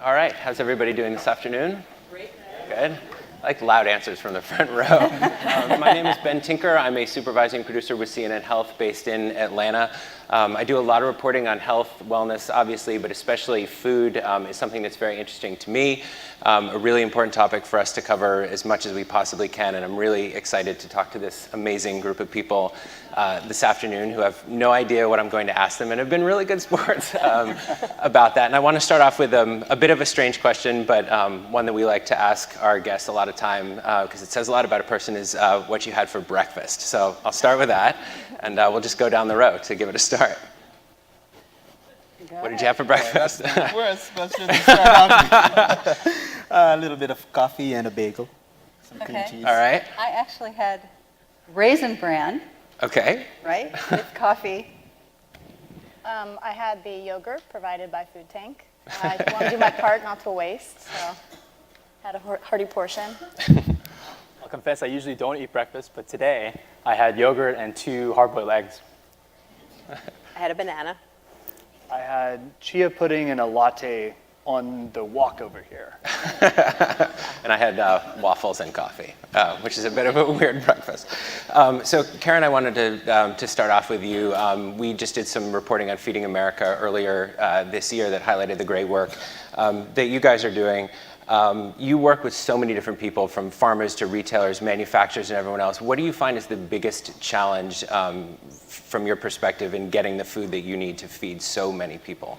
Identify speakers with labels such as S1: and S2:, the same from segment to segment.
S1: All right, how's everybody doing this afternoon?
S2: Great.
S1: Good. I like loud answers from the front row. My name is Ben Tinker. I'm a supervising producer with CNN Health based in Atlanta. I do a lot of reporting on health, wellness, obviously, but especially food is something that's very interesting to me. A really important topic for us to cover as much as we possibly can, and I'm really excited to talk to this amazing group of people this afternoon who have no idea what I'm going to ask them and have been really good sports about that. And I want to start off with a bit of a strange question, but one that we like to ask our guests a lot of time because it says a lot about a person is what you had for breakfast. So I'll start with that, and we'll just go down the row to give it a start. What did you have for breakfast?
S3: Worst question to start out with. A little bit of coffee and a bagel. Some cream cheese.
S1: All right.
S2: I actually had raisin bran,
S1: Okay.
S2: right, with coffee.
S4: I had the yogurt provided by Food Tank. I want to do my part not to waste, so had a hearty portion.
S5: I'll confess I usually don't eat breakfast, but today I had yogurt and 2 hard-boiled eggs.
S4: I had a banana.
S6: I had chia pudding and a latte on the walk over here.
S1: And I had waffles and coffee, which is a bit of a weird breakfast. So Karen, I wanted to start off with you. We just did some reporting on Feeding America earlier this year that highlighted the great work that you guys are doing. You work with so many different people, from farmers to retailers, manufacturers, and everyone else. What do you find is the biggest challenge from your perspective in getting the food that you need to feed so many people?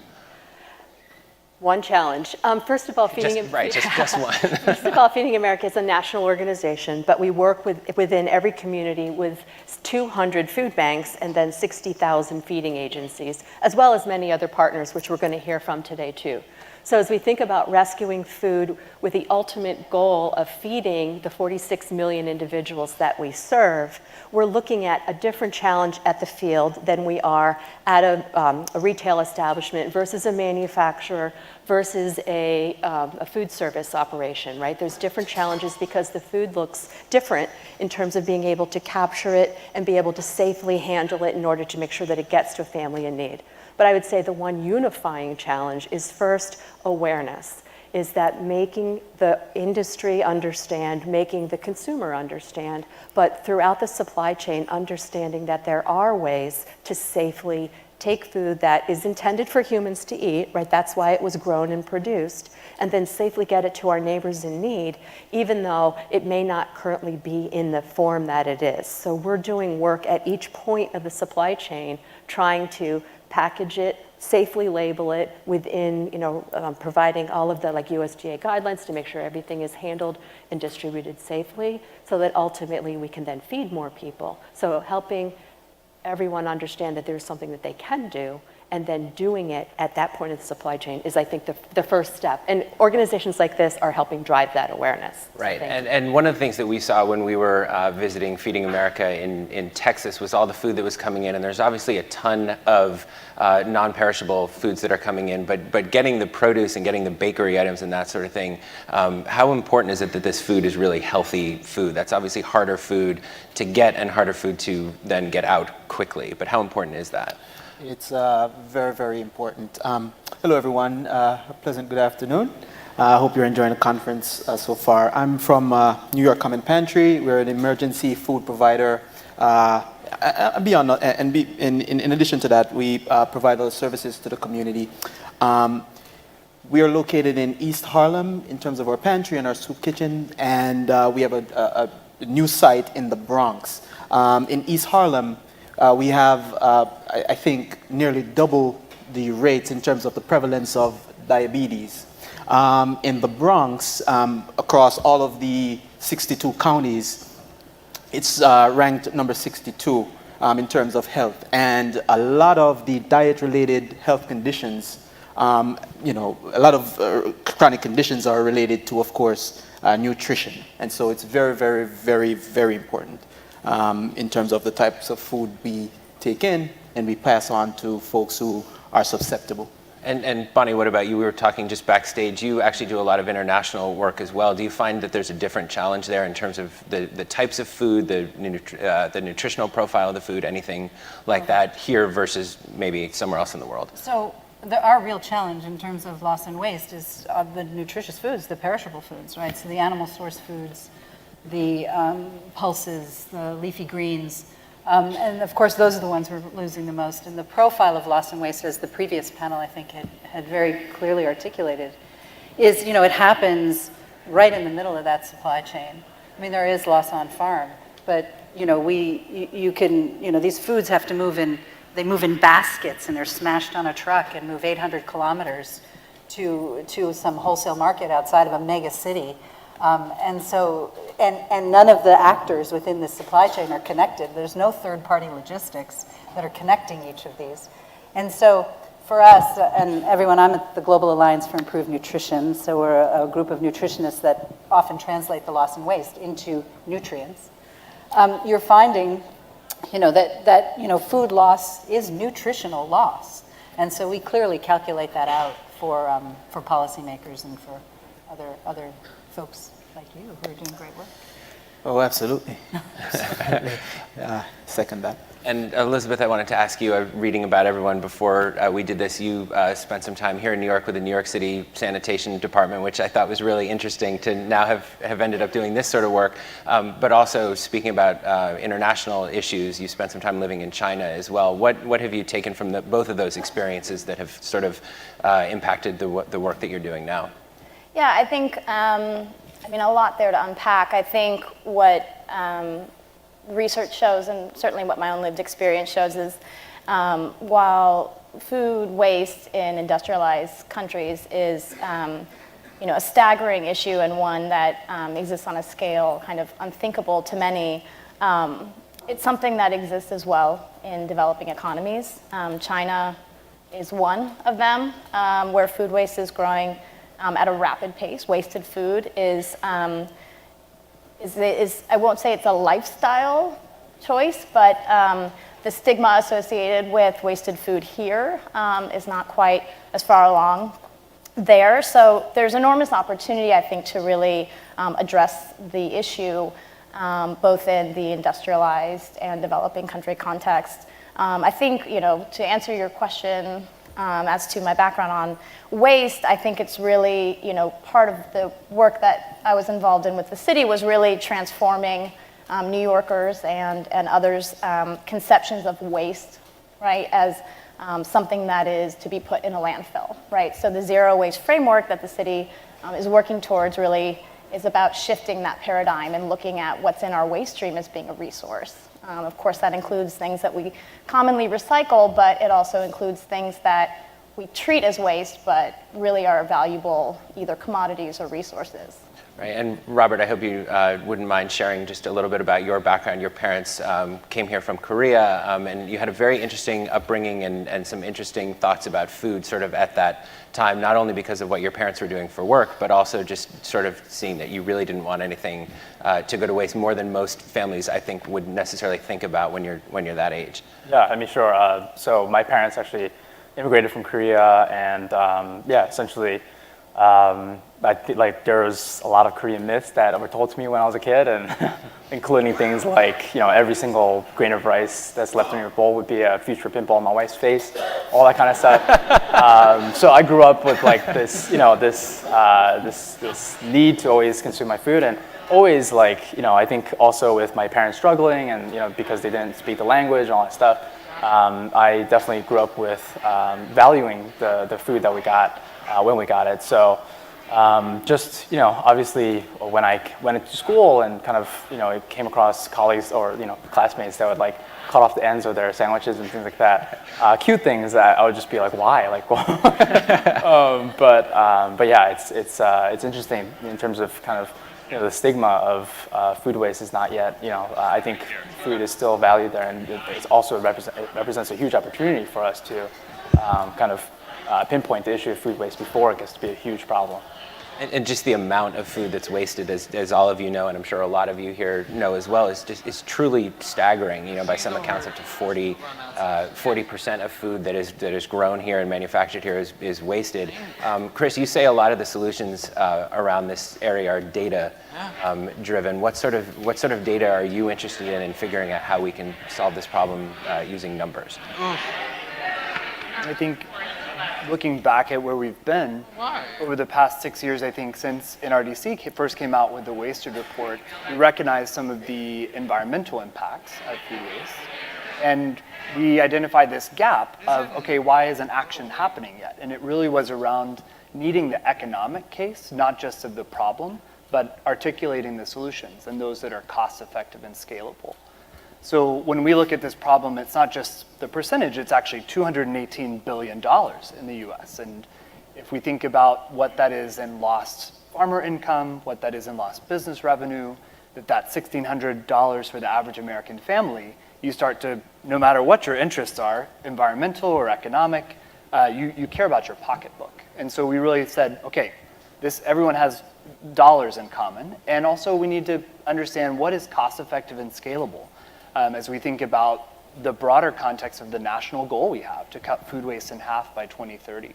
S7: One challenge. First of all, Feeding
S1: just one.
S7: First of all, Feeding America is a national organization, but we work within every community with 200 food banks and then 60,000 feeding agencies, as well as many other partners, which we're going to hear from today too. So as we think about rescuing food with the ultimate goal of feeding the 46 million individuals that we serve, we're looking at a different challenge at the field than we are at a retail establishment versus a manufacturer versus a food service operation, right? There's different challenges because the food looks different in terms of being able to capture it and be able to safely handle it in order to make sure that it gets to a family in need. But I would say the one unifying challenge is first awareness, is that making the industry understand, making the consumer understand, but throughout the supply chain, understanding that there are ways to safely take food that is intended for humans to eat, right? That's why it was grown and produced, and then safely get it to our neighbors in need, even though it may not currently be in the form that it is. So we're doing work at each point of the supply chain, trying to package it, safely label it within, providing all of the USDA guidelines to make sure everything is handled and distributed safely, so that ultimately we can then feed more people. So helping everyone understand that there's something that they can do, and then doing it at that point of the supply chain is, I think, the first step. And organizations like this are helping drive that awareness.
S1: Right, and one of the things that we saw when we were visiting Feeding America in Texas was all the food that was coming in, and there's obviously a ton of non-perishable foods that are coming in, but getting the produce and getting the bakery items and that sort of thing, how important is it that this food is really healthy food? That's obviously harder food to get and harder food to then get out quickly, but how important is that?
S3: It's very, very important. Hello, everyone. A pleasant good afternoon. I hope you're enjoying the conference so far. I'm from New York Common Pantry. We're an emergency food provider. In addition to that, we provide other services to the community. We are located in East Harlem in terms of our pantry and our soup kitchen, and we have a new site in the Bronx. In East Harlem, we have, I think, nearly double the rates in terms of the prevalence of diabetes. In the Bronx, across all of the 62 counties, it's ranked number 62 in terms of health. And a lot of the diet-related health conditions, a lot of chronic conditions are related to, of course, nutrition. And so it's very, very, very, very important. In terms of the types of food we take in and we pass on to folks who are susceptible.
S1: And Bonnie, what about you? We were talking just backstage. You actually do a lot of international work as well. Do you find that there's a different challenge there in terms of the types of food, the nutritional profile of the food, anything like that here versus maybe somewhere else in the world?
S2: So our real challenge in terms of loss and waste is the nutritious foods, the perishable foods, right? So the animal source foods, the pulses, the leafy greens. And of course, those are the ones we're losing the most. And the profile of loss and waste, as the previous panel, I think, had very clearly articulated, is, it happens right in the middle of that supply chain. I mean, there is loss on farm, but, these foods have to they move in baskets, and they're smashed on a truck and move 800 kilometers to some wholesale market outside of a mega city. And none of the actors within this supply chain are connected. There's no third-party logistics that are connecting each of these. And so for us, and everyone, I'm at the Global Alliance for Improved Nutrition, so we're a group of nutritionists that often translate the loss and waste into nutrients. You're finding, that food loss is nutritional loss. And so we clearly calculate that out for policymakers and for other folks like you who are doing great work.
S3: Oh, absolutely. Second that.
S1: And Elizabeth, I wanted to ask you, reading about everyone before we did this, you spent some time here in New York with the New York City Sanitation Department, which I thought was really interesting to now have ended up doing this sort of work. But also speaking about international issues, you spent some time living in China as well. What have you taken from both of those experiences that have sort of impacted the work that you're doing now?
S4: Yeah, I think, a lot there to unpack. I think what research shows, and certainly what my own lived experience shows, is while food waste in industrialized countries is a staggering issue and one that exists on a scale kind of unthinkable to many, it's something that exists as well in developing economies. China is one of them, where food waste is growing at a rapid pace. Wasted food is I won't say it's a lifestyle choice, but the stigma associated with wasted food here is not quite as far along there. So there's enormous opportunity, I think, to really address the issue both in the industrialized and developing country context. I think, to answer your question as to my background on waste, I think it's really, part of the work that I was involved in with the city was really transforming New Yorkers and others' conceptions of waste, right, as something that is to be put in a landfill, right? So the zero waste framework that the city is working towards really is about shifting that paradigm and looking at what's in our waste stream as being a resource. Of course, that includes things that we commonly recycle, but it also includes things that we treat as waste, but really are valuable either commodities or resources.
S1: Right, and Robert, I hope you wouldn't mind sharing just a little bit about your background. Your parents came here from Korea, and you had a very interesting upbringing and some interesting thoughts about food sort of at that time, not only because of what your parents were doing for work, but also just sort of seeing that you really didn't want anything to go to waste, more than most families, I think, would necessarily think about when you're that age.
S5: Yeah, sure. So my parents actually immigrated from Korea, and essentially, there was a lot of Korean myths that were told to me when I was a kid, and including things like, every single grain of rice that's left in your bowl would be a future pimple on my wife's face, all that kind of stuff. So I grew up with this need to always consume my food, and always I think also with my parents struggling, and because they didn't speak the language and all that stuff, I definitely grew up with valuing the food that we got when we got it. So obviously when I went into school and kind of, came across colleagues or, classmates that would cut off the ends of their sandwiches and things like that. Cute things that I would just be like, why? But yeah, it's interesting in terms of kind of, the stigma of food waste is not yet, I think food is still valued there, and it also represents a huge opportunity for us to kind of pinpoint the issue of food waste before it gets to be a huge problem.
S1: And just the amount of food that's wasted, as all of you know, and I'm sure a lot of you here know as well, is truly staggering. By some accounts, up to 40% of food that is grown here and manufactured here is wasted. Chris, you say a lot of the solutions around this area are data driven. What sort of data are you interested in figuring out how we can solve this problem using numbers?
S6: I think looking back at where we've been over the past 6 years, I think since NRDC first came out with the Wasted Report, we recognized some of the environmental impacts of food waste. And we identified this gap of, okay, why isn't action happening yet? And it really was around needing the economic case, not just of the problem, but articulating the solutions and those that are cost effective and scalable. So when we look at this problem, it's not just the percentage, it's actually $218 billion in the US. And if we think about what that is in lost farmer income, what that is in lost business revenue, that's $1,600 for the average American family, you start to, no matter what your interests are, environmental or economic, you care about your pocketbook. And so we really said, okay, everyone has dollars in common, and also we need to understand what is cost effective and scalable. As we think about the broader context of the national goal we have to cut food waste in half by 2030.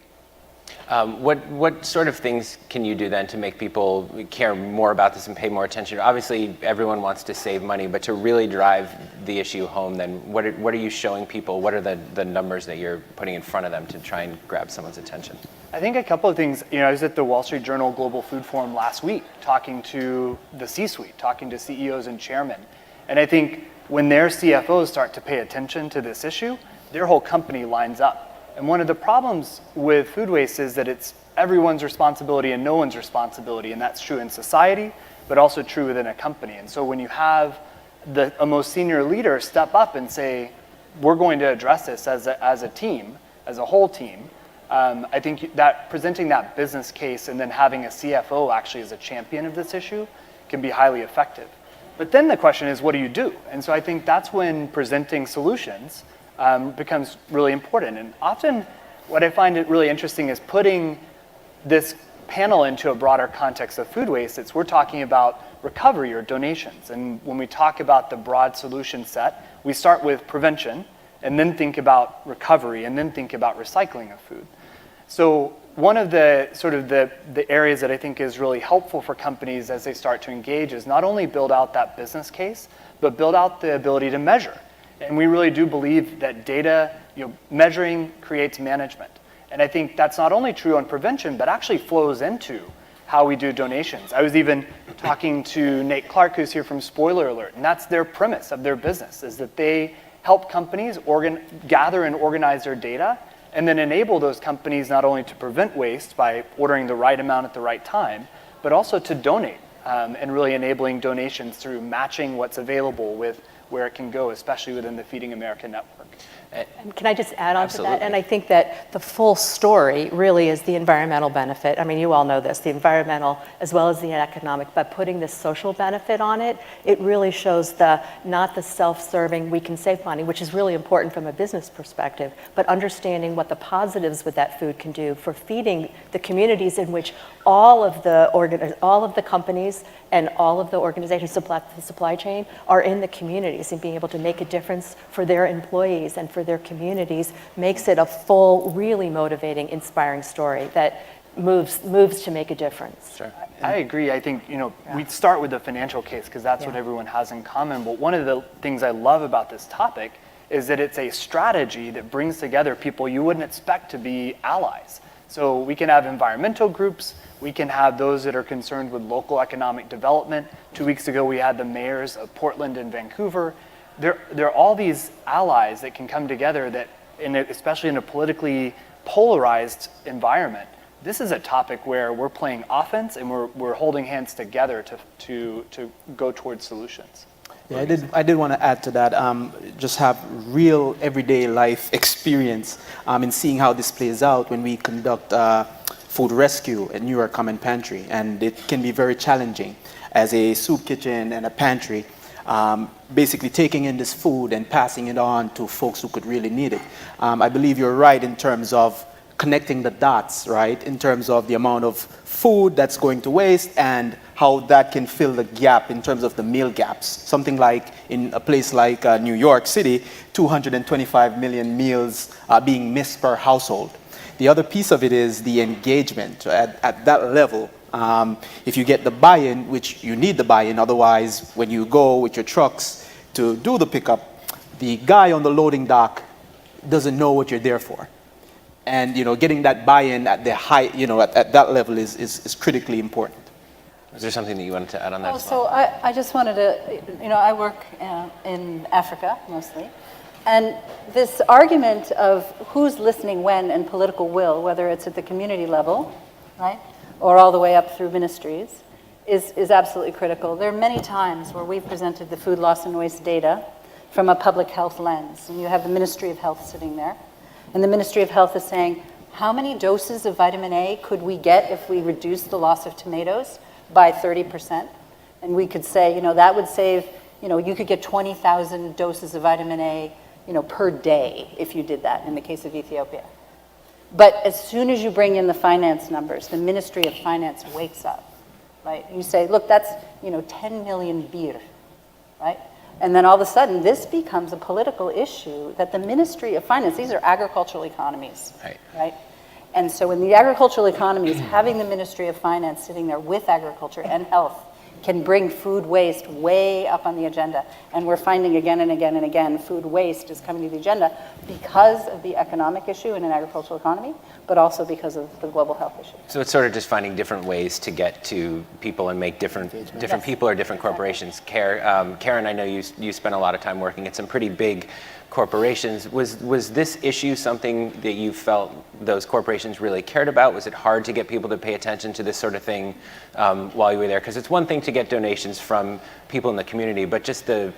S1: What sort of things can you do then to make people care more about this and pay more attention? Obviously, everyone wants to save money, but to really drive the issue home, then what are you showing people? What are the numbers that you're putting in front of them to try and grab someone's attention?
S6: I think a couple of things. I was at the Wall Street Journal Global Food Forum last week, talking to the C-suite, talking to CEOs and chairmen, and I think when their CFOs start to pay attention to this issue, their whole company lines up. And one of the problems with food waste is that it's everyone's responsibility and no one's responsibility, and that's true in society, but also true within a company. And so when you have a most senior leader step up and say, we're going to address this as a team, as a whole team, I think that presenting that business case and then having a CFO actually as a champion of this issue can be highly effective. But then the question is, what do you do? And so I think that's when presenting solutions becomes really important. And often what I find it really interesting is putting this panel into a broader context of food waste. We're talking about recovery or donations. And when we talk about the broad solution set, we start with prevention and then think about recovery and then think about recycling of food. So one of the sort of the areas that I think is really helpful for companies as they start to engage is not only build out that business case, but build out the ability to measure. And we really do believe that data, measuring creates management. And I think that's not only true on prevention, but actually flows into how we do donations. I was even talking to Nate Clark, who's here from Spoiler Alert, and that's their premise of their business, is that they help companies gather and organize their data, and then enable those companies not only to prevent waste by ordering the right amount at the right time, but also to donate, and really enabling donations through matching what's available with where it can go, especially within the Feeding America network.
S7: And can I just add on
S1: Absolutely.
S7: to that? And I think that the full story really is the environmental benefit. I mean, you all know this, the environmental as well as the economic, but putting the social benefit on it, it really shows not the self-serving, we can save money, which is really important from a business perspective, but understanding what the positives with that food can do for feeding the communities in which all of the companies and all of the organizations, the supply chain, are in the communities, and being able to make a difference for their employees and for their communities makes it a full, really motivating, inspiring story that moves to make a difference.
S1: Sure.
S6: I agree. I think, we start with the financial case because that's what everyone has in common. But one of the things I love about this topic is that it's a strategy that brings together people you wouldn't expect to be allies. So we can have environmental groups, we can have those that are concerned with local economic development. 2 weeks ago, we had the mayors of Portland and Vancouver. There are all these allies that can come together that, especially in a politically polarized environment, this is a topic where we're playing offense and we're holding hands together to go towards solutions.
S3: Yeah, I did want to add to that, just have real everyday life experience in seeing how this plays out when we conduct food rescue at New York Common Pantry. And it can be very challenging as a soup kitchen and a pantry, basically taking in this food and passing it on to folks who could really need it. I believe you're right in terms of connecting the dots, right, in terms of the amount of food that's going to waste and how that can fill the gap in terms of the meal gaps. Something like in a place like New York City, 225 million meals being missed per household. The other piece of it is the engagement at that level. If you get the buy-in, which you need the buy-in, otherwise when you go with your trucks to do the pickup, the guy on the loading dock doesn't know what you're there for. And getting that buy-in at the high, at that level is critically important.
S1: Is there something that you wanted to add on that?
S2: Oh,
S1: as well?
S2: so I just wanted to, I work in Africa mostly, and this argument of who's listening when and political will, whether it's at the community level, right, or all the way up through ministries, is absolutely critical. There are many times where we've presented the food loss and waste data from a public health lens, and you have the Ministry of Health sitting there, and the Ministry of Health is saying, how many doses of vitamin A could we get if we reduced the loss of tomatoes by 30%? And we could say, that would save, you could get 20,000 doses of vitamin A, per day if you did that in the case of Ethiopia. But as soon as you bring in the finance numbers, the Ministry of Finance wakes up, right? You say, look, that's, 10 million beer, right? And then all of a sudden, this becomes a political issue that the Ministry of Finance, these are agricultural economies, right? And so in the agricultural economies, having the Ministry of Finance sitting there with agriculture and health can bring food waste way up on the agenda. And we're finding again and again and again, food waste is coming to the agenda because of the economic issue in an agricultural economy, but also because of the global health issue.
S1: So it's sort of just finding different ways to get to people and make different people or different corporations care. Karen, I know you spent a lot of time working at some pretty big corporations. Was this issue something that you felt those corporations really cared about? Was it hard to get people to pay attention to this sort of thing while you were there? Because it's one thing to get donations from people in the community, but just the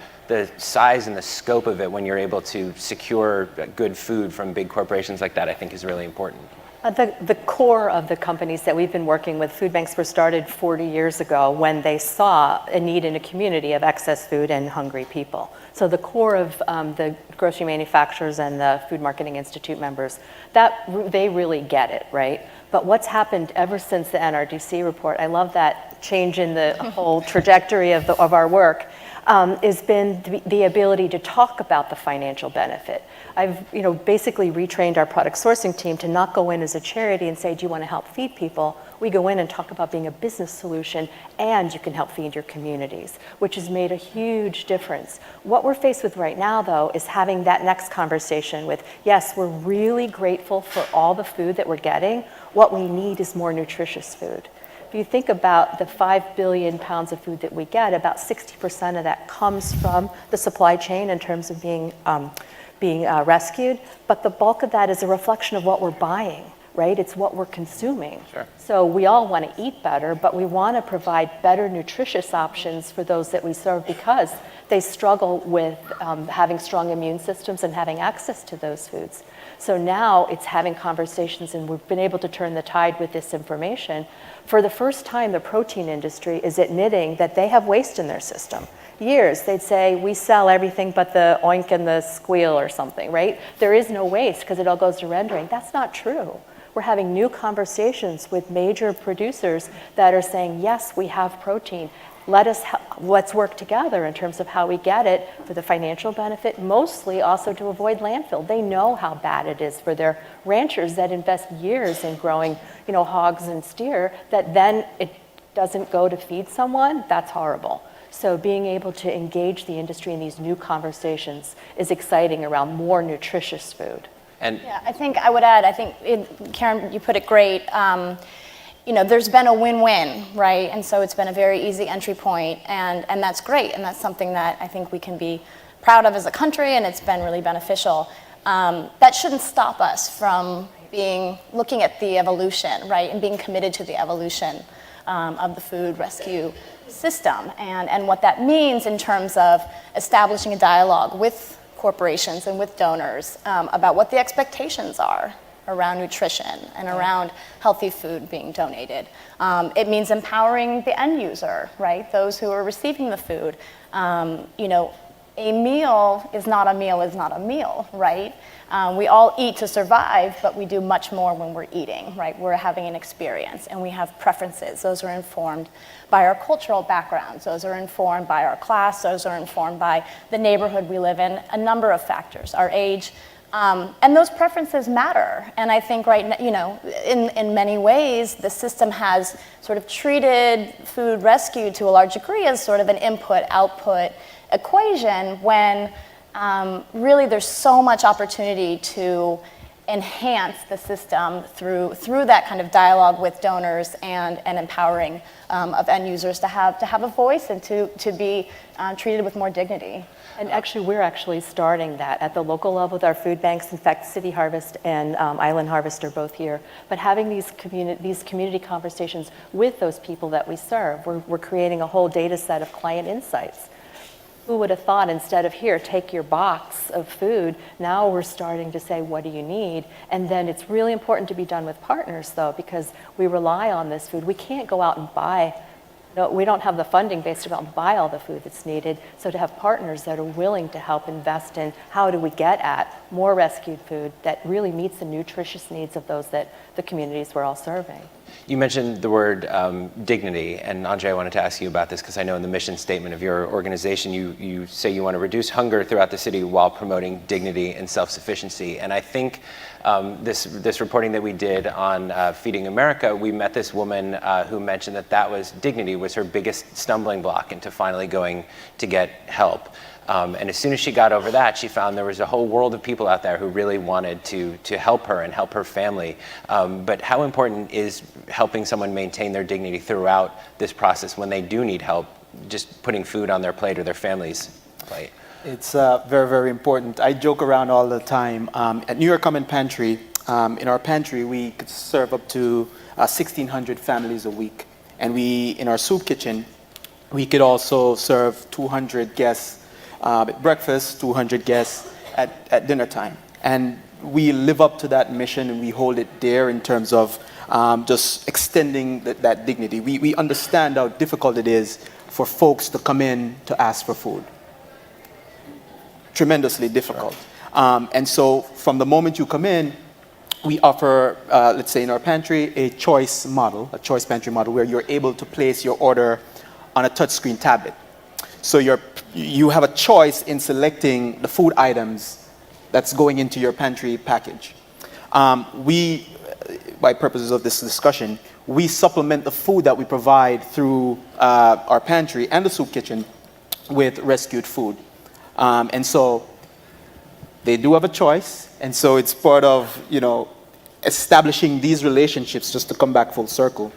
S1: size and the scope of it when you're able to secure good food from big corporations like that, I think is really important.
S7: The core of the companies that we've been working with, food banks were started 40 years ago when they saw a need in a community of excess food and hungry people. So the core of the grocery manufacturers and the Food Marketing Institute members, they really get it, right? But what's happened ever since the NRDC report, I love that change in the whole trajectory of our work, has been the ability to talk about the financial benefit. I've basically retrained our product sourcing team to not go in as a charity and say, do you want to help feed people? We go in and talk about being a business solution and you can help feed your communities, which has made a huge difference. What we're faced with right now, though, is having that next conversation with, yes, we're really grateful for all the food that we're getting. What we need is more nutritious food. If you think about the 5 billion pounds of food that we get, about 60% of that comes from the supply chain in terms of being rescued, but the bulk of that is a reflection of what we're buying, right? It's what we're consuming.
S1: Sure.
S7: So we all want to eat better, but we want to provide better nutritious options for those that we serve because they struggle with having strong immune systems and having access to those foods. So now it's having conversations, and we've been able to turn the tide with this information. For the first time, the protein industry is admitting that they have waste in their system. Years, they'd say, we sell everything but the oink and the squeal or something, right? There is no waste because it all goes to rendering. That's not true. We're having new conversations with major producers that are saying, yes, we have protein. Let's work together in terms of how we get it for the financial benefit, mostly also to avoid landfill. They know how bad it is for their ranchers that invest years in growing, hogs and steer, that then it doesn't go to feed someone. That's horrible. So being able to engage the industry in these new conversations is exciting around more nutritious food.
S1: And
S4: yeah, I think I would add, Karen, you put it great. There's been a win-win, right? And so it's been a very easy entry point, and that's great, and that's something that I think we can be proud of as a country, and it's been really beneficial. That shouldn't stop us from looking at the evolution, right, and being committed to the evolution of the food rescue system, and what that means in terms of establishing a dialogue with corporations and with donors about what the expectations are around nutrition and around healthy food being donated. It means empowering the end user, right? Those who are receiving the food. A meal is not a meal, right? We all eat to survive, but we do much more when we're eating, right? We're having an experience and we have preferences. Those are informed by our cultural backgrounds. Those are informed by our class. Those are informed by the neighborhood we live in, a number of factors, our age. And those preferences matter. And I think in many ways, the system has sort of treated food rescue to a large degree as sort of an input-output equation when really there's so much opportunity to enhance the system through that kind of dialogue with donors and empowering of end users to have a voice and to be treated with more dignity.
S7: And actually, we're actually starting that at the local level with our food banks. In fact, City Harvest and Island Harvest are both here. But having these community conversations with those people that we serve, we're creating a whole data set of client insights. Who would have thought, instead of here, take your box of food, now we're starting to say, what do you need? And then it's really important to be done with partners, though, because we rely on this food. We can't go out and buy. No, we don't have the funding base to go out and buy all the food that's needed. So to have partners that are willing to help invest in how do we get at more rescued food that really meets the nutritious needs of those that the communities we're all serving.
S1: You mentioned the word dignity, and Andre, I wanted to ask you about this because I know in the mission statement of your organization, you say you want to reduce hunger throughout the city while promoting dignity and self-sufficiency. And I think this reporting that we did on Feeding America, we met this woman who mentioned that was dignity was her biggest stumbling block into finally going to get help. And as soon as she got over that, she found there was a whole world of people out there who really wanted to help her and help her family. But how important is helping someone maintain their dignity throughout this process when they do need help, just putting food on their plate or their family's plate?
S3: It's very, very important. I joke around all the time. At New York Common Pantry, in our pantry, we could serve up to 1,600 families a week. And in our soup kitchen, we could also serve 200 guests at breakfast, 200 guests at dinner time. And we live up to that mission and we hold it dear in terms of just extending that dignity. We understand how difficult it is for folks to come in to ask for food. Tremendously difficult. And so from the moment you come in, we offer, let's say in our pantry, a choice pantry model, where you're able to place your order on a touchscreen tablet. So you have a choice in selecting the food items that's going into your pantry package. By purposes of this discussion, we supplement the food that we provide through our pantry and the soup kitchen with rescued food. And so they do have a choice, and so it's part of, establishing these relationships, just to come back full circle,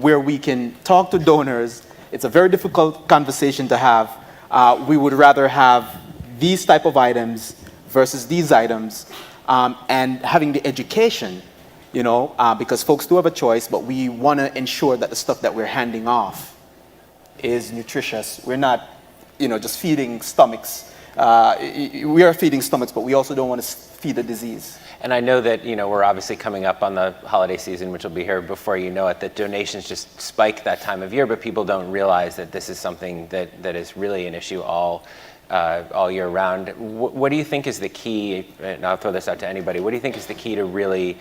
S3: where we can talk to donors. It's a very difficult conversation to have. We would rather have these type of items versus these items, and having the education, because folks do have a choice, but we want to ensure that the stuff that we're handing off is nutritious. We're not, just feeding stomachs. We are feeding stomachs, but we also don't want to feed a disease.
S1: And I know that, we're obviously coming up on the holiday season, which will be here before you know it, that donations just spike that time of year, but people don't realize that this is something that is really an issue all year round. What do you think is the key, and I'll throw this out to anybody, what do you think is the key to really,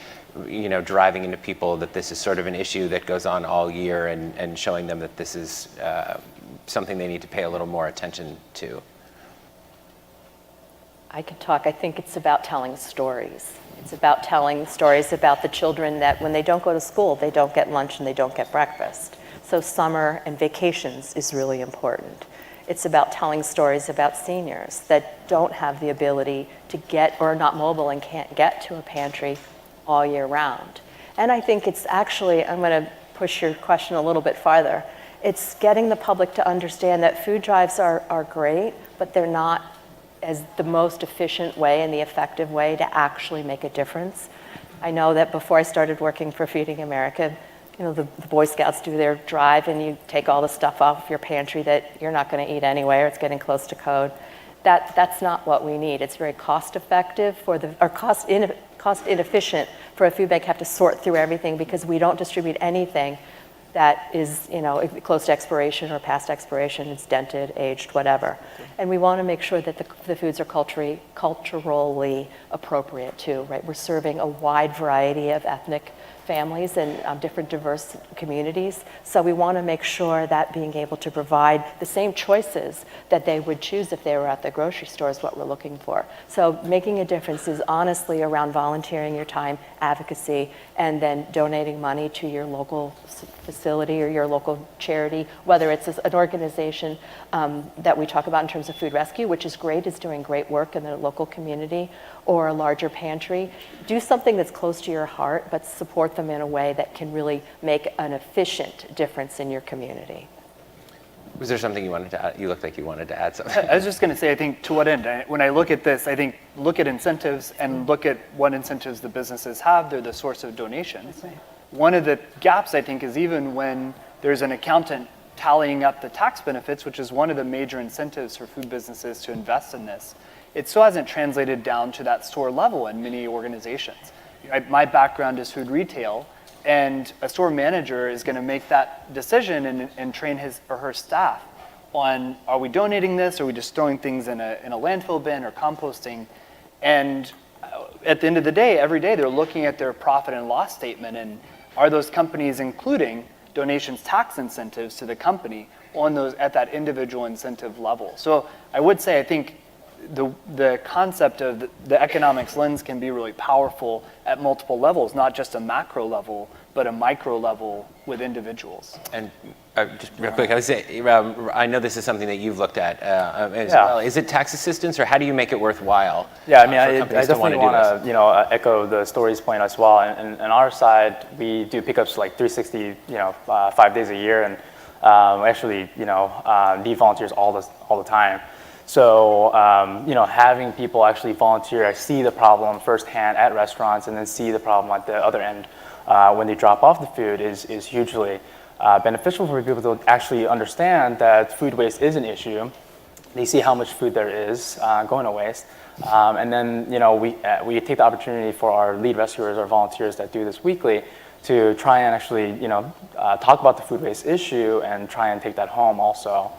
S1: driving into people that this is sort of an issue that goes on all year and showing them that this is something they need to pay a little more attention to?
S7: I could talk. I think it's about telling stories. It's about telling stories about the children that when they don't go to school, they don't get lunch and they don't get breakfast. So summer and vacations is really important. It's about telling stories about seniors that don't have the ability to get, or are not mobile and can't get to a pantry all year round. And I think it's actually, I'm going to push your question a little bit farther. It's getting the public to understand that food drives are great, but they're not as the most efficient way and the effective way to actually make a difference. I know that before I started working for Feeding America, the Boy Scouts do their drive and you take all the stuff off your pantry that you're not going to eat anyway, or it's getting close to code. That's not what we need. It's very cost effective cost inefficient for a food bank to have to sort through everything, because we don't distribute anything that is, close to expiration or past expiration. It's dented, aged, whatever. And we want to make sure that the foods are culturally appropriate too, right? We're serving a wide variety of ethnic families and different diverse communities. So we want to make sure that being able to provide the same choices that they would choose if they were at the grocery store is what we're looking for. So making a difference is honestly around volunteering your time, advocacy, and then donating money to your local facility facility or your local charity, whether it's an organization that we talk about in terms of food rescue, which is great, is doing great work in the local community, or a larger pantry. Do something that's close to your heart, but support them in a way that can really make an efficient difference in your community.
S1: Was there something you wanted to add? You looked like you wanted to add something.
S6: I was just going to say, I think to what end? When I look at this, I think look at incentives and look at what incentives the businesses have. They're the source of donations. One of the gaps, I think, is even when there's an accountant tallying up the tax benefits, which is one of the major incentives for food businesses to invest in this, it still hasn't translated down to that store level in many organizations. My background is food retail, and a store manager is going to make that decision and train his or her staff on, are we donating this, or are we just throwing things in a landfill bin or composting? And at the end of the day, every day they're looking at their profit and loss statement, and are those companies including donations tax incentives to the company on those at that individual incentive level? So I would say, I think the concept of the economics lens can be really powerful at multiple levels, not just a macro level, but a micro level with individuals.
S1: And just real quick, I would say, I know this is something that you've looked at as well. Is it tax assistance, or how do you make it worthwhile?
S5: Yeah, I mean,
S1: for
S5: I
S1: companies to
S5: definitely
S1: wanna do
S5: want
S1: this?
S5: to, echo the story's point as well. And on our side, we do pickups like 360, 5 days a year, and we actually, need volunteers all the time. So, having people actually volunteer, see the problem firsthand at restaurants, and then see the problem at the other end when they drop off the food is hugely beneficial for people to actually understand that food waste is an issue. They see how much food there is going to waste. And then, we take the opportunity for our lead rescuers, our volunteers that do this weekly, to try and actually, talk about the food waste issue and try and take that home also.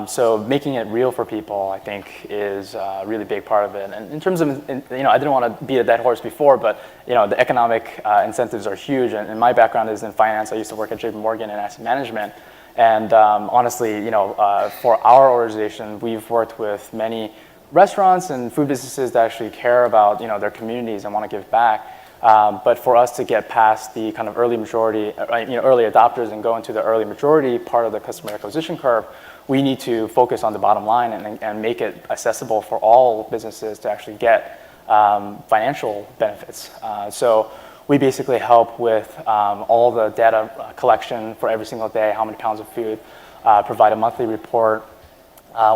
S5: So making it real for people, I think, is a really big part of it. And in terms of, I didn't want to beat a dead horse before, but the economic incentives are huge. And my background is in finance. I used to work at JP Morgan in asset management. And honestly, for our organization, we've worked with many restaurants and food businesses that actually care about their communities and want to give back. But for us to get past the kind of early majority, early adopters and go into the early majority part of the customer acquisition curve, we need to focus on the bottom line and make it accessible for all businesses to actually get financial benefits. So we basically help with all the data collection for every single day, how many pounds of food, provide a monthly report,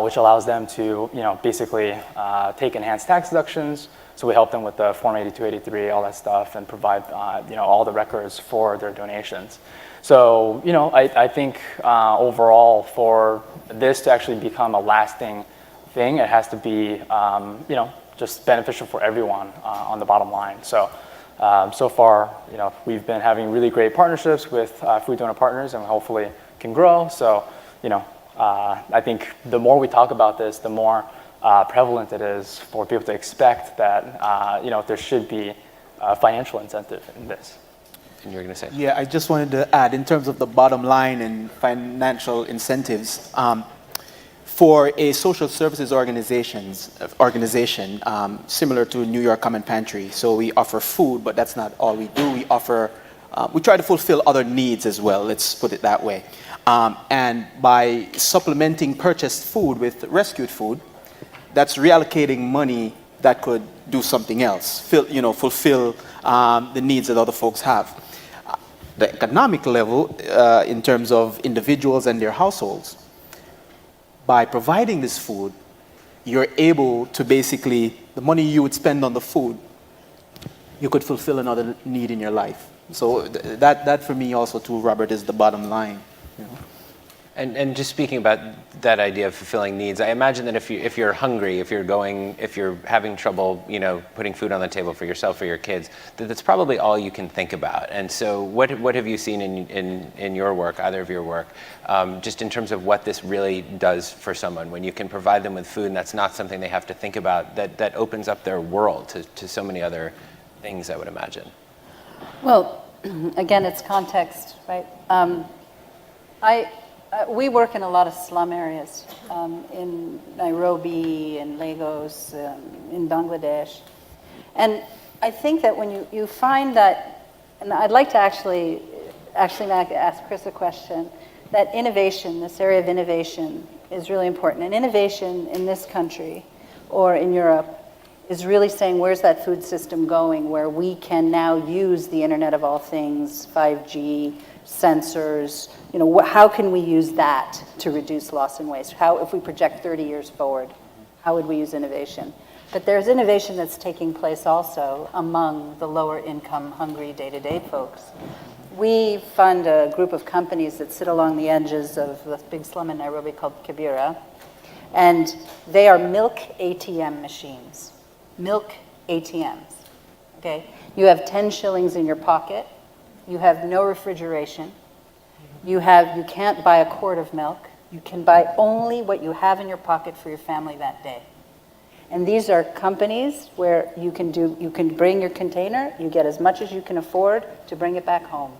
S5: which allows them to basically take enhanced tax deductions. So we help them with the Form 82, 83, all that stuff, and provide all the records for their donations. So I think overall, for this to actually become a lasting thing, it has to be just beneficial for everyone on the bottom line. So so far, we've been having really great partnerships with food donor partners, and hopefully can grow. So I think the more we talk about this, the more prevalent it is for people to expect that there should be a financial incentive in this.
S1: And you're going to say?
S3: Yeah, I just wanted to add, in terms of the bottom line and financial incentives, for a social services organization, similar to New York Common Pantry, so we offer food, but that's not all we do. We offer, we try to fulfill other needs as well, let's put it that way. And by supplementing purchased food with rescued food, that's reallocating money that could do something else, fulfill the needs that other folks have. The economic level, in terms of individuals and their households, by providing this food, you're able to basically, the money you would spend on the food, you could fulfill another need in your life. So that for me also too, Robert, is the bottom line.
S1: And just speaking about that idea of fulfilling needs, I imagine that if you're hungry, if you're having trouble, putting food on the table for yourself or your kids, that's probably all you can think about. And so, what have you seen in your work, either of your work, just in terms of what this really does for someone when you can provide them with food, and that's not something they have to think about, that opens up their world to so many other things, I would imagine.
S2: Well, again, it's context, right? We work in a lot of slum areas, in Nairobi, in Lagos, in Bangladesh. And I think that when you find that, and I'd like to actually actually, Matt, ask Chris a question. That innovation, this area of innovation, is really important. And innovation in this country or in Europe is really saying, where's that food system going, where we can now use the Internet of all things, 5G, sensors, how can we use that to reduce loss and waste? How, if we project 30 years forward, how would we use innovation? But there's innovation that's taking place also among the lower income, hungry day-to-day folks. We fund a group of companies that sit along the edges of the big slum in Nairobi called Kibera, and they are milk ATM machines. Milk ATMs, okay? You have 10 shillings in your pocket, you have no refrigeration, you can't buy a quart of milk, you can buy only what you have in your pocket for your family that day. And these are companies where you can bring your container, you get as much as you can afford to bring it back home.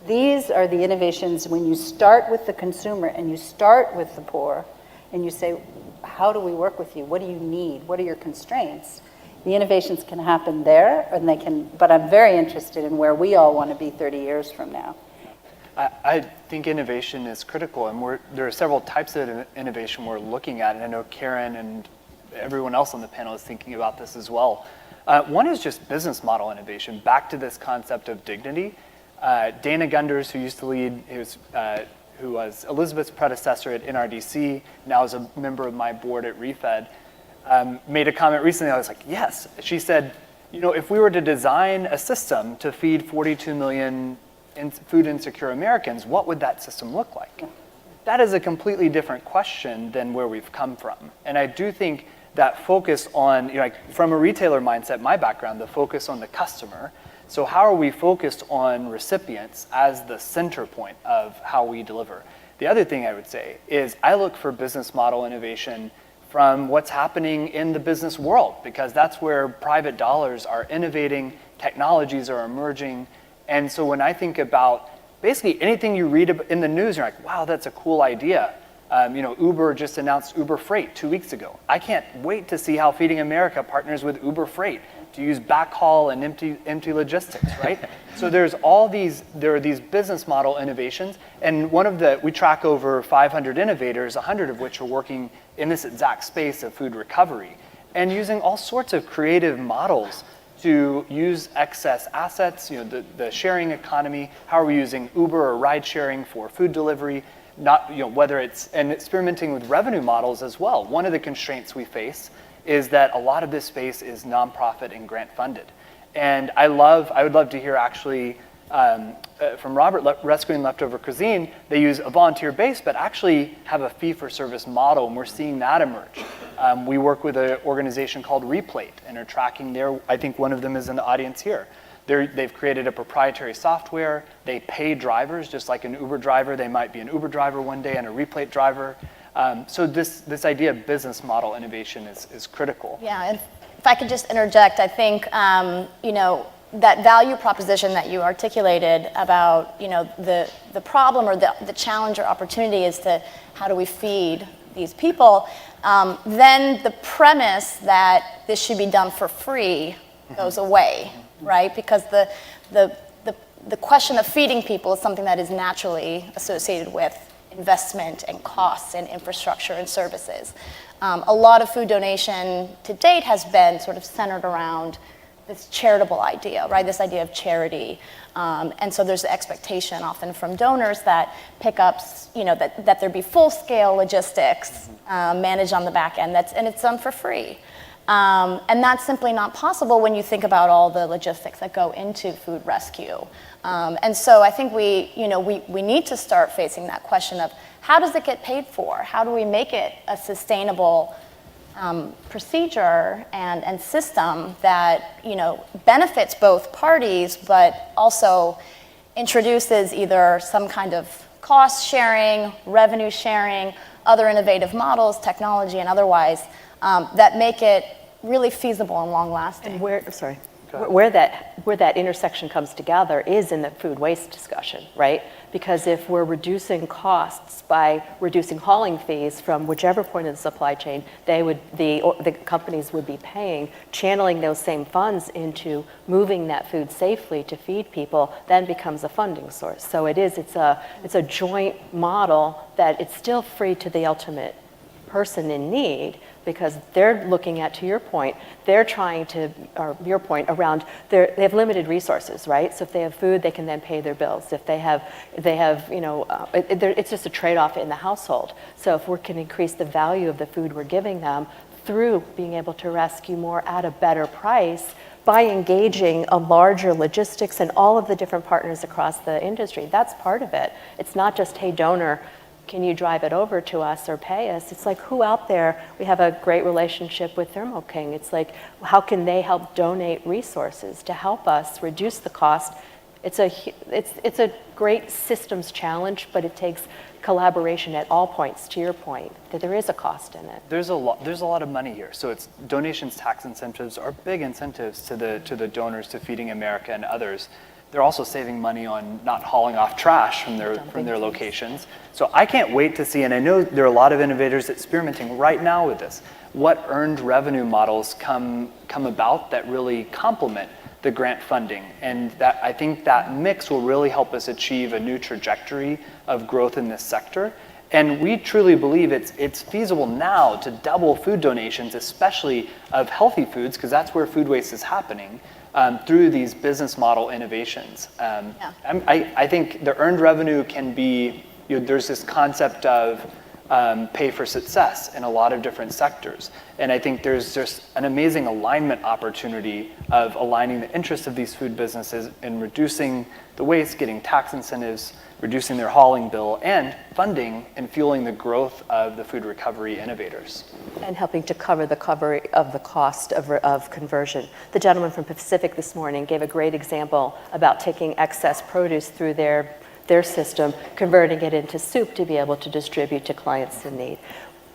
S2: These are the innovations when you start with the consumer and you start with the poor and you say, how do we work with you? What do you need? What are your constraints? The innovations can happen there, but I'm very interested in where we all want to be 30 years from now.
S6: I think innovation is critical, and there are several types of innovation we're looking at, and I know Karen and everyone else on the panel is thinking about this as well. One is just business model innovation, back to this concept of dignity. Dana Gunders, who used to lead, who was Elizabeth's predecessor at NRDC, now is a member of my board at ReFed, made a comment recently. I was like, yes. She said, if we were to design a system to feed 42 million food insecure Americans, what would that system look like? That is a completely different question than where we've come from. And I do think that focus on, from a retailer mindset, my background, the focus on the customer. So how are we focused on recipients as the center point of how we deliver? The other thing I would say is I look for business model innovation from what's happening in the business world, because that's where private dollars are innovating, technologies are emerging. And so when I think about basically anything you read in the news, you're like, wow, that's a cool idea. Uber just announced Uber Freight 2 weeks ago. I can't wait to see how Feeding America partners with Uber Freight to use backhaul and empty logistics, right? So there are these business model innovations, and we track over 500 innovators, 100 of which are working in this exact space of food recovery, and using all sorts of creative models to use excess assets, the sharing economy. How are we using Uber or ride sharing for food delivery? And experimenting with revenue models as well. One of the constraints we face is that a lot of this space is nonprofit and grant funded. And I would love to hear actually from Robert, Rescuing Leftover Cuisine, they use a volunteer base, but actually have a fee-for-service model, and we're seeing that emerge. We work with an organization called Replate, and are tracking I think one of them is in the audience here. They've created a proprietary software. They pay drivers, just like an Uber driver. They might be an Uber driver one day and a Replate driver. So this idea of business model innovation is critical.
S4: Yeah, and if I could just interject, I think, that value proposition that you articulated about, the problem or the challenge or opportunity is to how do we feed these people, then the premise that this should be done for free goes away, right? Because the question of feeding people is something that is naturally associated with investment and costs and infrastructure and services. A lot of food donation to date has been sort of centered around this charitable idea, right? This idea of charity. And so there's the expectation often from donors that pickups, that there be full-scale logistics managed on the back end, and it's done for free. And that's simply not possible when you think about all the logistics that go into food rescue. And so I think we need to start facing that question of how does it get paid for? How do we make it a sustainable procedure and system that benefits both parties, but also introduces either some kind of cost sharing, revenue sharing, other innovative models, technology and otherwise, that make it really feasible and long lasting.
S7: And where that intersection comes together is in the food waste discussion, right? Because if we're reducing costs by reducing hauling fees from whichever point of the supply chain, the companies would be paying, channeling those same funds into moving that food safely to feed people, then becomes a funding source. So it's a joint model that it's still free to the ultimate person in need, because they're looking at, to your point, they're trying to, or your point around, they have limited resources, right? So if they have food, they can then pay their bills. If they have, it's just a trade-off in the household. So if we can increase the value of the food we're giving them through being able to rescue more at a better price by engaging a larger logistics and all of the different partners across the industry, that's part of it. It's not just, hey, donor, can you drive it over to us or pay us? It's like, who out there? We have a great relationship with Thermo King. It's like, how can they help donate resources to help us reduce the cost? It's a great systems challenge, but it takes collaboration at all points, to your point, that there is a cost in it.
S6: There's a lot of money here. So it's donations, tax incentives are big incentives to the donors, to Feeding America and others. They're also saving money on not hauling off trash from their locations. So I can't wait to see, and I know there are a lot of innovators experimenting right now with this, what earned revenue models come about that really complement the grant funding. And that, I think that mix will really help us achieve a new trajectory of growth in this sector. And we truly believe it's feasible now to double food donations, especially of healthy foods, because that's where food waste is happening. Through these business model innovations. I think the earned revenue can be, there's this concept of pay for success in a lot of different sectors. And I think there's just an amazing alignment opportunity of aligning the interests of these food businesses in reducing the waste, getting tax incentives, reducing their hauling bill, and funding and fueling the growth of the food recovery innovators.
S7: And helping to cover the cost of conversion. The gentleman from Pacific this morning gave a great example about taking excess produce through their system, converting it into soup to be able to distribute to clients in need.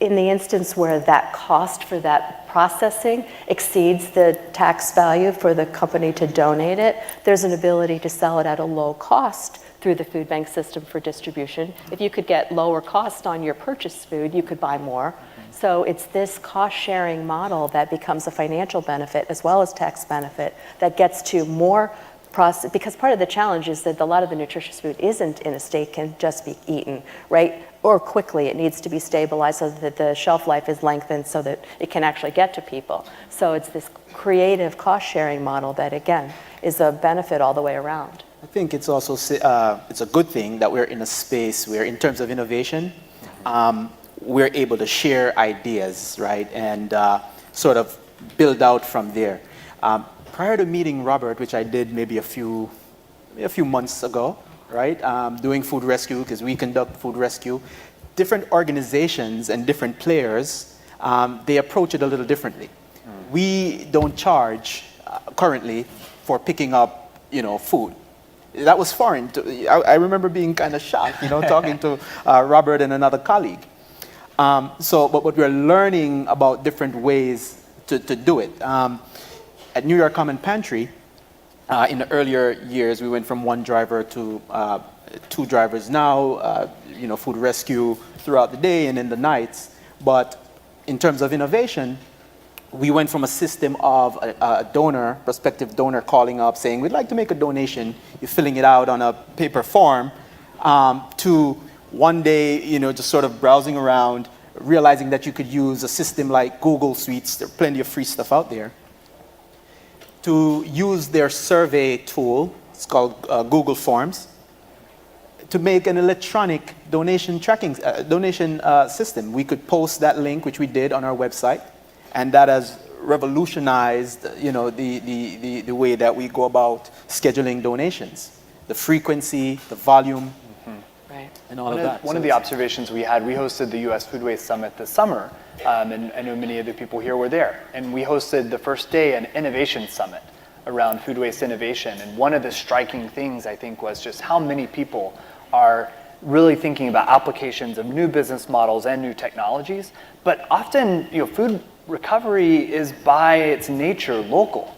S7: In the instance where that cost for that processing exceeds the tax value for the company to donate it, there's an ability to sell it at a low cost through the food bank system for distribution. If you could get lower cost on your purchased food, you could buy more. So it's this cost-sharing model that becomes a financial benefit as well as tax benefit that gets to more process, because part of the challenge is that a lot of the nutritious food isn't in a state can just be eaten, right? Or quickly, it needs to be stabilized so that the shelf life is lengthened so that it can actually get to people. So it's this creative cost-sharing model that, again, is a benefit all the way around.
S3: I think it's also it's a good thing that we're in a space where, in terms of innovation, we're able to share ideas, right, and sort of build out from there. Prior to meeting Robert, which I did maybe a few months ago, right, doing food rescue, because we conduct food rescue, different organizations and different players, they approach it a little differently. We don't charge currently for picking up, food. That was foreign. I remember being kind of shocked, talking to Robert and another colleague. But we're learning about different ways to do it. At New York Common Pantry, in the earlier years, we went from one driver to 2 drivers now, food rescue throughout the day and in the nights. But in terms of innovation, we went from a system of a donor, prospective donor calling up saying, we'd like to make a donation, you're filling it out on a paper form, to one day, just sort of browsing around, realizing that you could use a system like Google Suites, there are plenty of free stuff out there, to use their survey tool, it's called Google Forms, to make an electronic donation tracking system. We could post that link, which we did on our website, and that has revolutionized, the way that we go about scheduling donations, the frequency, the volume,
S7: right,
S3: and all of that.
S6: One of the observations we had, we hosted the U.S. Food Waste Summit this summer, and I know many of the people here were there. And we hosted the first day an innovation summit around food waste innovation. And one of the striking things, I think, was just how many people are really thinking about applications of new business models and new technologies. But often, food recovery is by its nature local.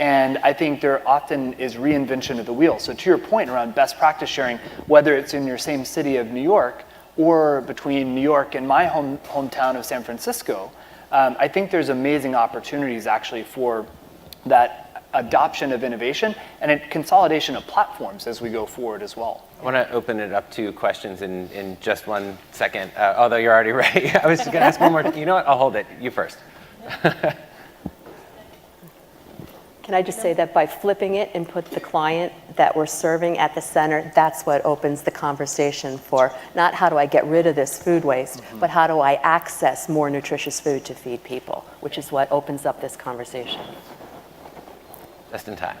S6: And I think there often is reinvention of the wheel. So to your point around best practice sharing, whether it's in your same city of New York or between New York and my hometown of San Francisco, I think there's amazing opportunities actually for that adoption of innovation and a consolidation of platforms as we go forward as well.
S1: I want to open it up to questions in just 1 second, although you're already ready. I was just going to ask one more. You know what? I'll hold it. You first.
S7: Can I just say that by flipping it and put the client that we're serving at the center, that's what opens the conversation for not how do I get rid of this food waste, but how do I access more nutritious food to feed people, which is what opens up this conversation.
S1: Just in time.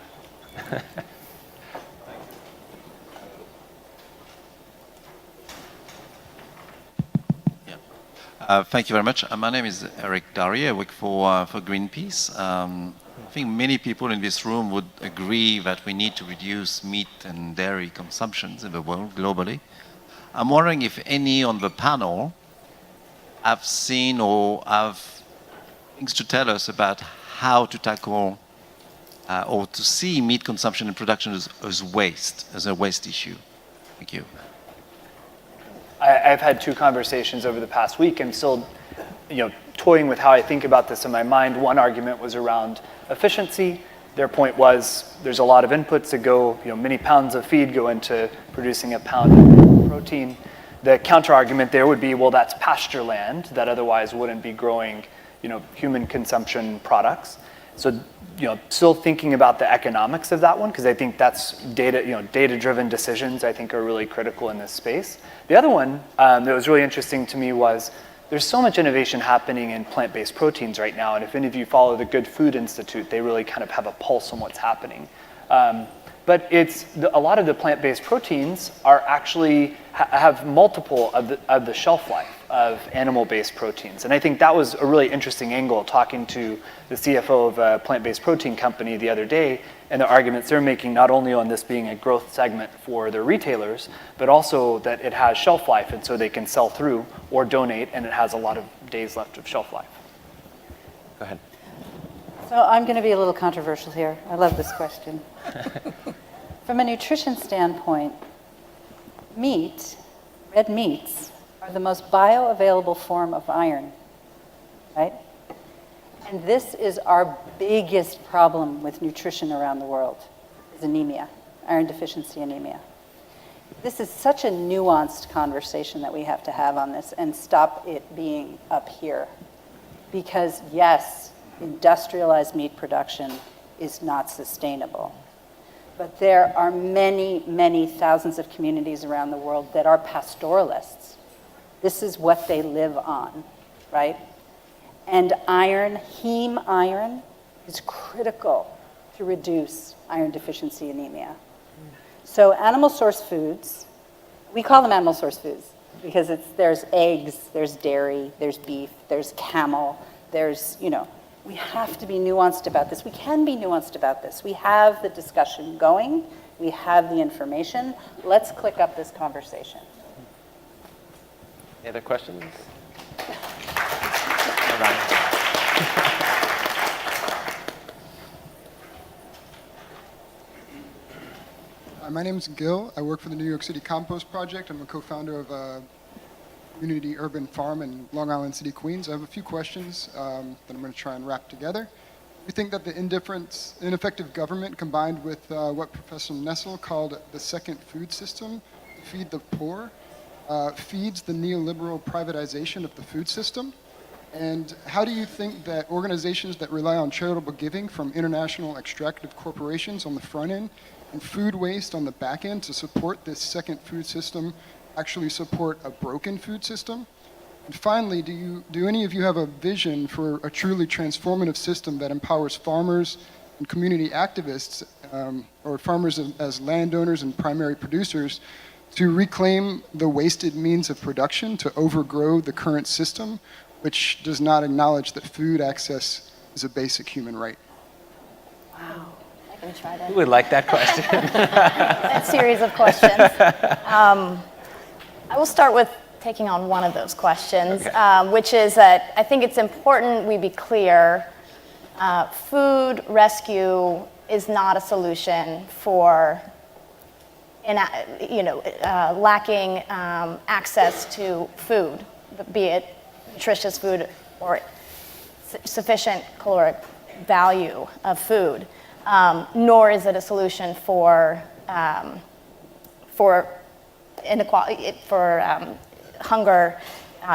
S8: Thank you very much. My name is Eric Dari. I work for Greenpeace. I think many people in this room would agree that we need to reduce meat and dairy consumptions in the world globally. I'm wondering if any on the panel have seen or have things to tell us about how to tackle or to see meat consumption and production as waste, as a waste issue. Thank you.
S6: I've had 2 conversations over the past week. I'm still, toying with how I think about this in my mind. One argument was around efficiency. Their point was there's a lot of inputs that go, many pounds of feed go into producing a pound of protein. The counter argument there would be, well, that's pasture land that otherwise wouldn't be growing, human consumption products. So, still thinking about the economics of that one, because I think that's data-driven decisions I think are really critical in this space. The other one that was really interesting to me was there's so much innovation happening in plant-based proteins right now, and if any of you follow the Good Food Institute, they really kind of have a pulse on what's happening. But a lot of the plant-based proteins are actually have multiple of the shelf life of animal-based proteins. And I think that was a really interesting angle, talking to the CFO of a plant-based protein company the other day, and the arguments they're making not only on this being a growth segment for their retailers, but also that it has shelf life, and so they can sell through or donate, and it has a lot of days left of shelf life.
S1: Go ahead.
S2: So I'm going to be a little controversial here. I love this question. From a nutrition standpoint, red meats, are the most bioavailable form of iron, right? And this is our biggest problem with nutrition around the world, is anemia, iron deficiency anemia. This is such a nuanced conversation that we have to have on this and stop it being up here. Because yes, industrialized meat production is not sustainable. But there are many, many thousands of communities around the world that are pastoralists. This is what they live on, right? And iron, heme iron, is critical to reduce iron deficiency anemia. So animal source foods, we call them animal source foods because there's eggs, there's dairy, there's beef, there's camel, there's, we have to be nuanced about this. We can be nuanced about this. We have the discussion going. We have the information. Let's click up this conversation.
S1: Any other questions?
S9: My name is Gil. I work for the New York City Compost Project. I'm a co-founder of a community urban farm in Long Island City, Queens. I have a few questions that I'm going to try and wrap together. We think that the ineffective government combined with what Professor Nessel called the second food system, feed the poor, feeds the neoliberal privatization of the food system. And how do you think that organizations that rely on charitable giving from international extractive corporations on the front end and food waste on the back end to support this second food system actually support a broken food system? And finally, do any of you have a vision for a truly transformative system that empowers farmers and community activists, or farmers as landowners and primary producers, to reclaim the wasted means of production to overgrow the current system, which does not acknowledge that food access is a basic human right?
S4: Wow. I can try that.
S1: Who would like that question?
S4: That series of questions. I will start with taking on one of those questions, okay. Which is that I think it's important we be clear food rescue is not a solution for lacking access to food, be it nutritious food or sufficient caloric value of food, nor is it a solution for inequality, for hunger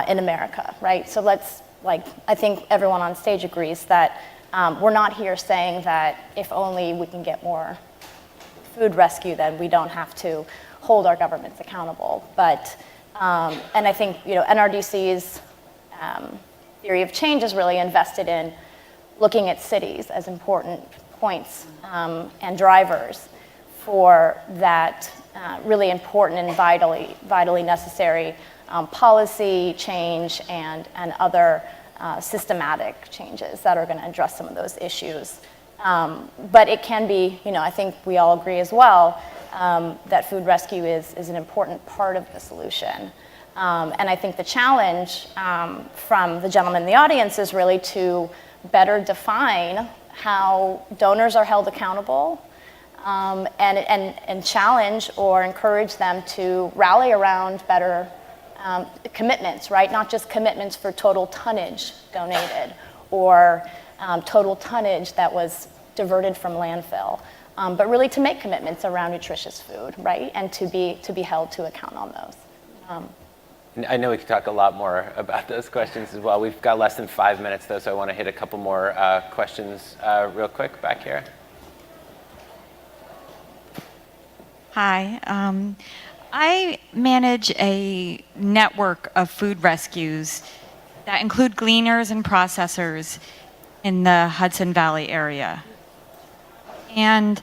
S4: in America, right? So I think everyone on stage agrees that we're not here saying that if only we can get more food rescue, then we don't have to hold our governments accountable. But, and I think, NRDC's theory of change is really invested in looking at cities as important points and drivers for that really important and vitally necessary policy change and other systematic changes that are going to address some of those issues. But it can be, I think we all agree as well, that food rescue is an important part of the solution. And I think the challenge from the gentleman in the audience is really to better define how donors are held accountable, and challenge or encourage them to rally around better commitments, right? Not just commitments for total tonnage donated or total tonnage that was diverted from landfill, but really to make commitments around nutritious food, right? And to be held to account on those.
S1: I know we could talk a lot more about those questions as well. We've got less than 5 minutes though, so I want to hit a couple more questions real quick back here.
S10: Hi. I manage a network of food rescues that include gleaners and processors in the Hudson Valley area. And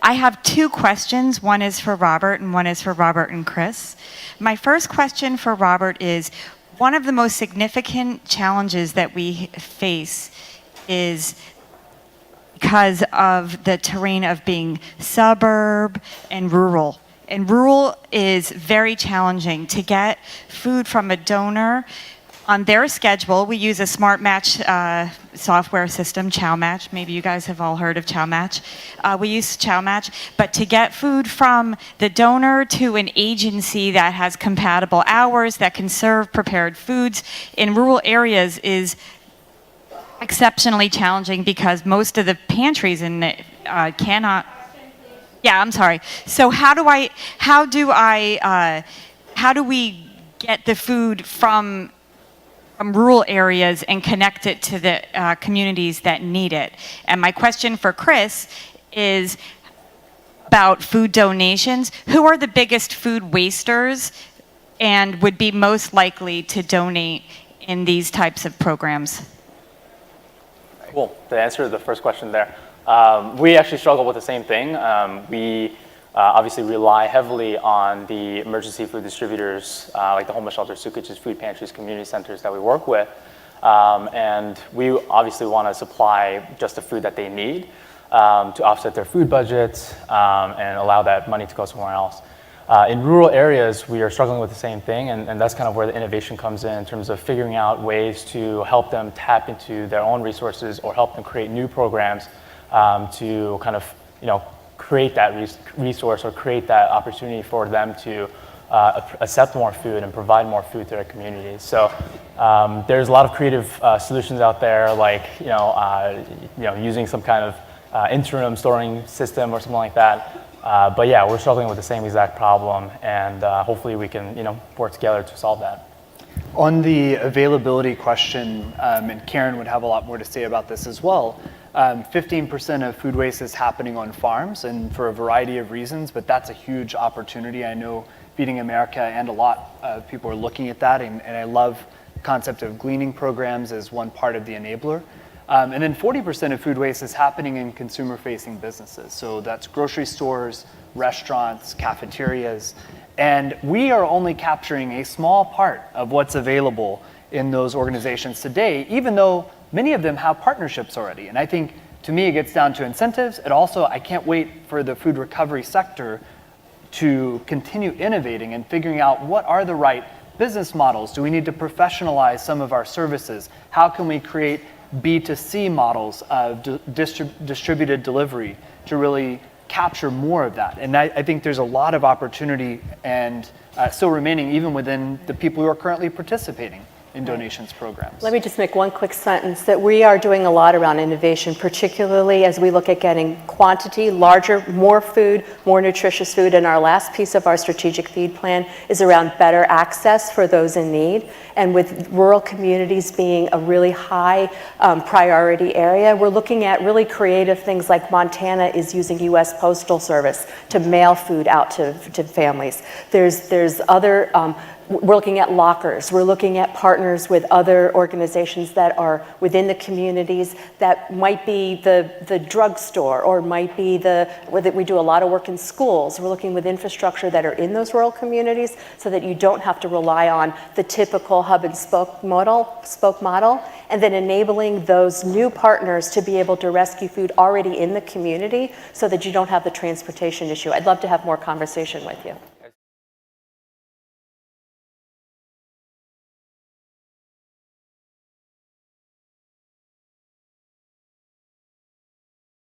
S10: I have two questions. One is for Robert and one is for Robert and Chris. My first question for Robert is, one of the most significant challenges that we face is because of the terrain of being suburb and rural. And rural is very challenging to get food from a donor on their schedule. We use a smart match software system, ChowMatch. Maybe you guys have all heard of ChowMatch. We use ChowMatch, but to get food from the donor to an agency that has compatible hours that can serve prepared foods in rural areas is exceptionally challenging because most of the pantries in the, cannot. Yeah, I'm sorry. So how do we get the food from rural areas and connect it to the communities that need it? And my question for Chris is about food donations. Who are the biggest food wasters and would be most likely to donate in these types of programs?
S5: Cool. To answer the first question there, we actually struggle with the same thing. We obviously rely heavily on the emergency food distributors, like the homeless shelters, Sukich's, food pantries, community centers that we work with. And we obviously want to supply just the food that they need to offset their food budgets and allow that money to go somewhere else. In rural areas, we are struggling with the same thing, and that's kind of where the innovation comes in terms of figuring out ways to help them tap into their own resources or help them create new programs to kind of, create that resource or create that opportunity for them to accept more food and provide more food to their communities. So there's a lot of creative solutions out there, like using some kind of interim storing system or something like that. But yeah, we're struggling with the same exact problem, and hopefully we can work together to solve that.
S6: On the availability question, and Karen would have a lot more to say about this as well, 15% of food waste is happening on farms, and for a variety of reasons, but that's a huge opportunity. I know Feeding America and a lot of people are looking at that, and I love the concept of gleaning programs as one part of the enabler. And then 40% of food waste is happening in consumer-facing businesses. So that's grocery stores, restaurants, cafeterias, and we are only capturing a small part of what's available in those organizations today, even though many of them have partnerships already. And I think, to me, it gets down to incentives. It also, I can't wait for the food recovery sector to continue innovating and figuring out what are the right business models. Do we need to professionalize some of our services? How can we create B2C models of distributed delivery to really capture more of that. And I think there's a lot of opportunity and still remaining even within the people who are currently participating in donations programs.
S7: Let me just make one quick sentence that we are doing a lot around innovation, particularly as we look at getting quantity, larger, more food, more nutritious food. And our last piece of our strategic feed plan is around better access for those in need. And with rural communities being a really high priority area, we're looking at really creative things like Montana is using US Postal Service to mail food out to families. There's other we're looking at lockers. We're looking at partners with other organizations that are within the communities that might be the drugstore or might be we do a lot of work in schools. We're looking with infrastructure that are in those rural communities so that you don't have to rely on the typical hub and spoke model, and then enabling those new partners to be able to rescue food already in the community so that you don't have the transportation issue. I'd love to have more conversation with you.